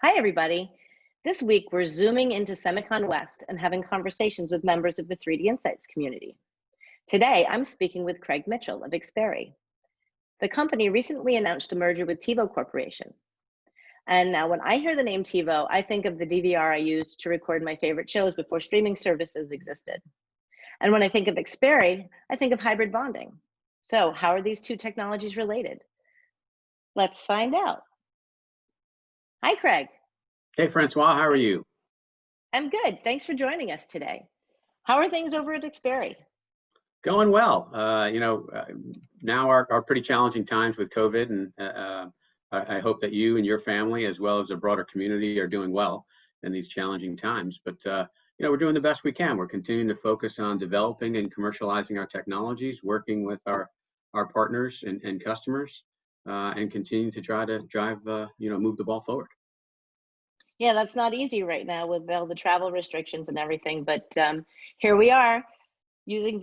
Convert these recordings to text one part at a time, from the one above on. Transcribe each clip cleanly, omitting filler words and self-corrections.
Hi, everybody. This week, we're zooming into SEMICON West and having conversations with members of the 3D Insights community. Today, I'm speaking with Craig Mitchell of Xperi. The company recently announced a merger with TiVo Corporation. And now when I hear the name TiVo, I think of the DVR I used to record my favorite shows before streaming services existed. And when I think of Xperi, I think of hybrid bonding. So how are these two technologies related? Let's find out. Hi, Craig. Hey, Francois, how are you? I'm good. Thanks for joining us today. How are things over at Xperi? Going well. Now are pretty challenging times with COVID, and I hope that you and your family, as well as the broader community, are doing well in these challenging times. But we're doing the best we can. We're continuing to focus on developing and commercializing our technologies, working with our partners and customers, and continuing to try to drive move the ball forward. Yeah, that's not easy right now with all the travel restrictions and everything, but here we are using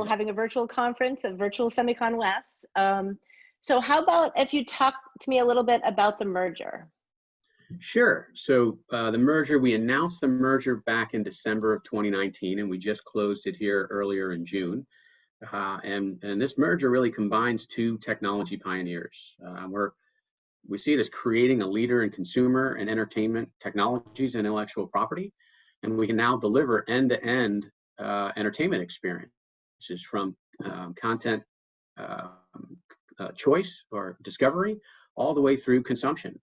having a virtual conference, a virtual SEMICON West. So how about if you talk to me a little bit about the merger? Sure. So we announced the merger back in December of 2019, and we just closed it here earlier in June. And this merger really combines two technology pioneers. We see it as creating a leader in consumer and entertainment technologies and intellectual property, and we can now deliver end-to-end entertainment experiences from content choice or discovery all the way through consumption.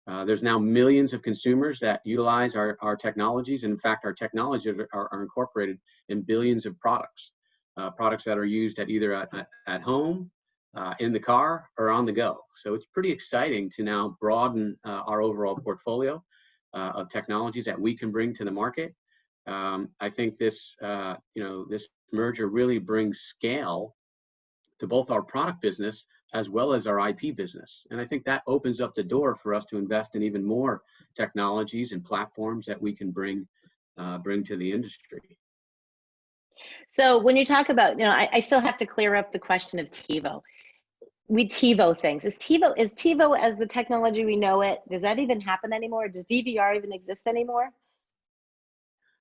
There's now millions of consumers that utilize our technologies, and in fact, our technologies are incorporated in billions of products that are used either at home, in the car, or on the go. So it's pretty exciting to now broaden our overall portfolio of technologies that we can bring to the market. I think this merger really brings scale to both our product business as well as our IP business. And I think that opens up the door for us to invest in even more technologies and platforms that we can bring to the industry. So when you talk about, I still have to clear up the question of TiVo. We TiVo things. Is TiVo as the technology we know it, does that even happen anymore? Does DVR even exist anymore?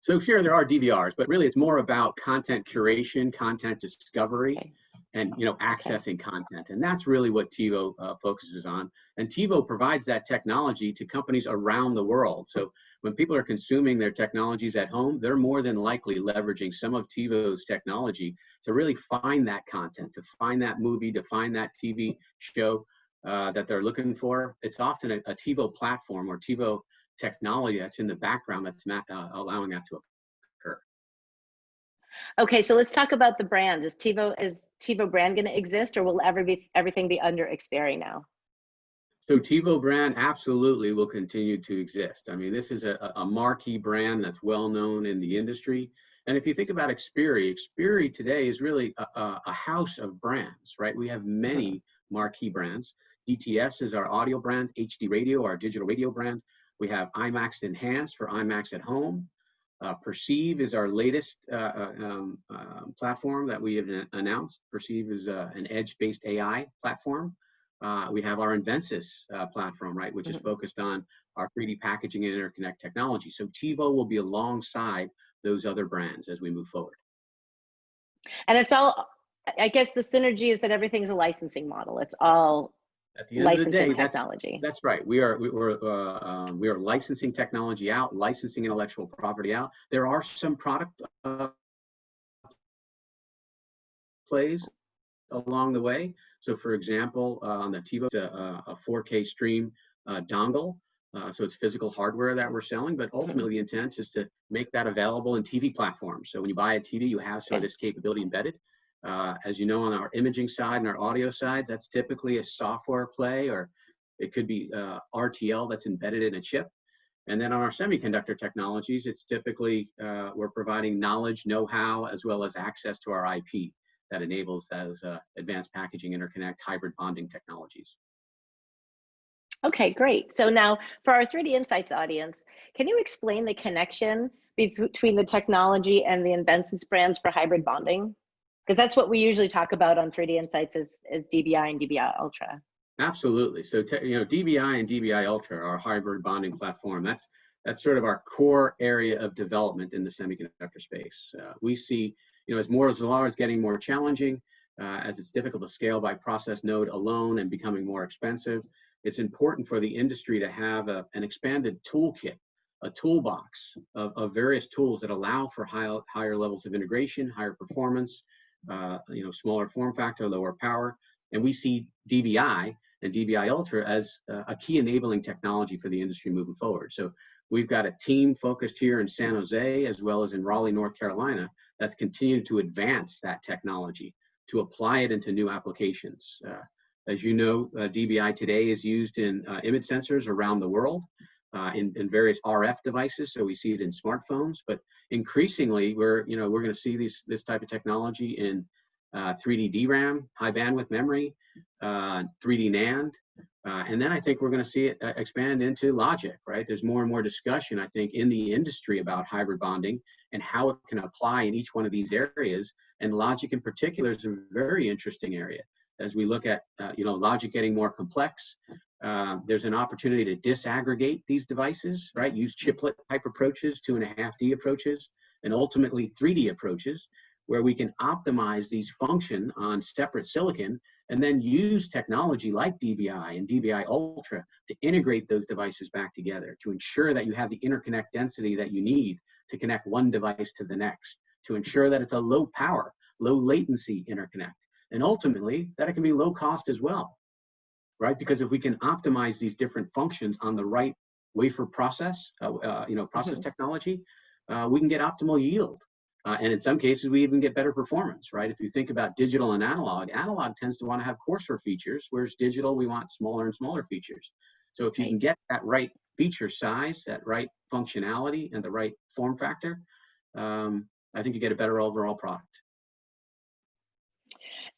So sure, there are DVRs, but really it's more about content curation, content discovery, okay, and accessing content. And that's really what TiVo focuses on. And TiVo provides that technology to companies around the world. So when people are consuming their technologies at home, they're more than likely leveraging some of TiVo's technology to really find that content, to find that movie, to find that TV show that they're looking for. It's often a TiVo platform or TiVo technology that's in the background that's allowing that to occur. Okay, so let's talk about the brand. Is TiVo brand going to exist, or will everything be under Xperi now? So TiVo brand absolutely will continue to exist. I mean, this is a marquee brand that's well known in the industry. And if you think about Xperi today is really a house of brands, right? We have many marquee brands. DTS is our audio brand, HD Radio, our digital radio brand. We have IMAX Enhanced for IMAX at home. Perceive is our latest platform that we have announced. Perceive is an edge-based AI platform. We have our Invensys platform, right, which is focused on our 3D packaging and interconnect technology. So TiVo will be alongside those other brands as we move forward. And it's all, I guess the synergy is that everything's a licensing model. It's all at the end of the day, technology. That's right. We are licensing technology out, licensing intellectual property out. There are some product plays along the way. So, for example, on the TiVo, a 4K stream dongle. So it's physical hardware that we're selling, but ultimately the intent is to make that available in TV platforms. So when you buy a TV, you have sort of this capability embedded. As you know, on our imaging side and our audio side, that's typically a software play, or it could be RTL that's embedded in a chip. And then on our semiconductor technologies, it's typically we're providing knowledge, know-how, as well as access to our IP that enables those advanced packaging, interconnect, hybrid bonding technologies. Okay, great. So now for our 3D Insights audience, can you explain the connection between the technology and the Invensys brands for hybrid bonding? Because that's what we usually talk about on 3D Insights is DVI and DVI Ultra. Absolutely. So, DVI and DVI Ultra, our hybrid bonding platform, that's sort of our core area of development in the semiconductor space. We see, as Moore's law is getting more challenging, as it's difficult to scale by process node alone and becoming more expensive, it's important for the industry to have an expanded toolkit, a toolbox of various tools that allow for higher levels of integration, higher performance, smaller form factor, lower power. And we see DVI and DVI Ultra as a key enabling technology for the industry moving forward. So we've got a team focused here in San Jose, as well as in Raleigh, North Carolina, that's continued to advance that technology, to apply it into new applications. As you know, DVI today is used in image sensors around the world, in various RF devices. So we see it in smartphones, but increasingly we're going to see this type of technology in 3D DRAM, high bandwidth memory, 3D NAND, and then I think we're going to see it expand into logic, right? There's more and more discussion, I think, in the industry about hybrid bonding and how it can apply in each one of these areas. And logic in particular is a very interesting area. As we look at, logic getting more complex, there's an opportunity to disaggregate these devices, right? Use chiplet type approaches, 2.5D approaches, and ultimately 3D approaches, where we can optimize these function on separate silicon and then use technology like DVI and DVI Ultra to integrate those devices back together to ensure that you have the interconnect density that you need to connect one device to the next, to ensure that it's a low power, low latency interconnect, and ultimately that it can be low cost as well, right? Because if we can optimize these different functions on the right wafer process, technology, we can get optimal yield. And in some cases, we even get better performance, right? If you think about digital and analog tends to want to have coarser features, whereas digital, we want smaller and smaller features. So if you can get that right feature size, that right functionality, and the right form factor, I think you get a better overall product.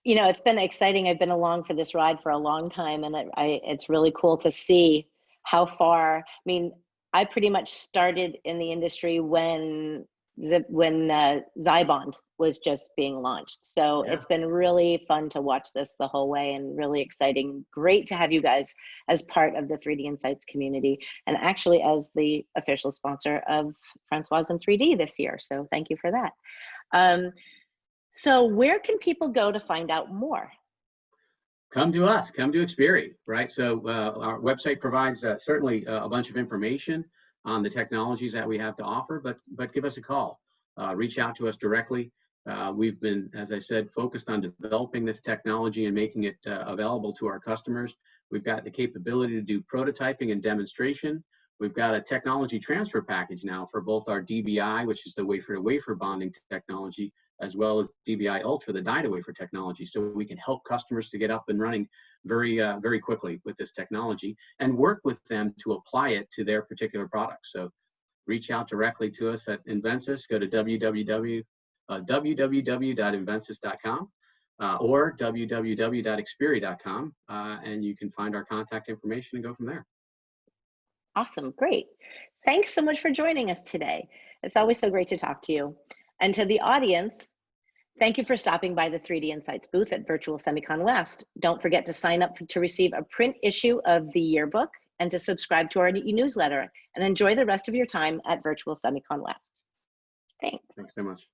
It's been exciting. I've been along for this ride for a long time, and it's really cool to see how far. I mean, I pretty much started in the industry when Zybond was just being launched. So It's been really fun to watch this the whole way and really exciting. Great to have you guys as part of the 3D Insights community and actually as the official sponsor of Francois in 3D this year. So thank you for that. So where can people go to find out more? Come to us, come to Xperi, right? So our website provides certainly a bunch of information on the technologies that we have to offer, but give us a call. Reach out to us directly. We've been, as I said, focused on developing this technology and making it available to our customers. We've got the capability to do prototyping and demonstration. We've got a technology transfer package now for both our DVI, which is the wafer-to-wafer bonding technology, as well as DVI Ultra, the die-to-wafer technology. So we can help customers to get up and running very quickly with this technology and work with them to apply it to their particular products. So reach out directly to us at Invensys. Go to www.invensys.com or www.xperi.com, and you can find our contact information and go from there. Awesome, great. Thanks so much for joining us today. It's always so great to talk to you. And to the audience, thank you for stopping by the 3D Insights booth at Virtual SEMICON West. Don't forget to sign up to receive a print issue of the yearbook and to subscribe to our newsletter, and enjoy the rest of your time at Virtual SEMICON West. Thanks. Thanks so much.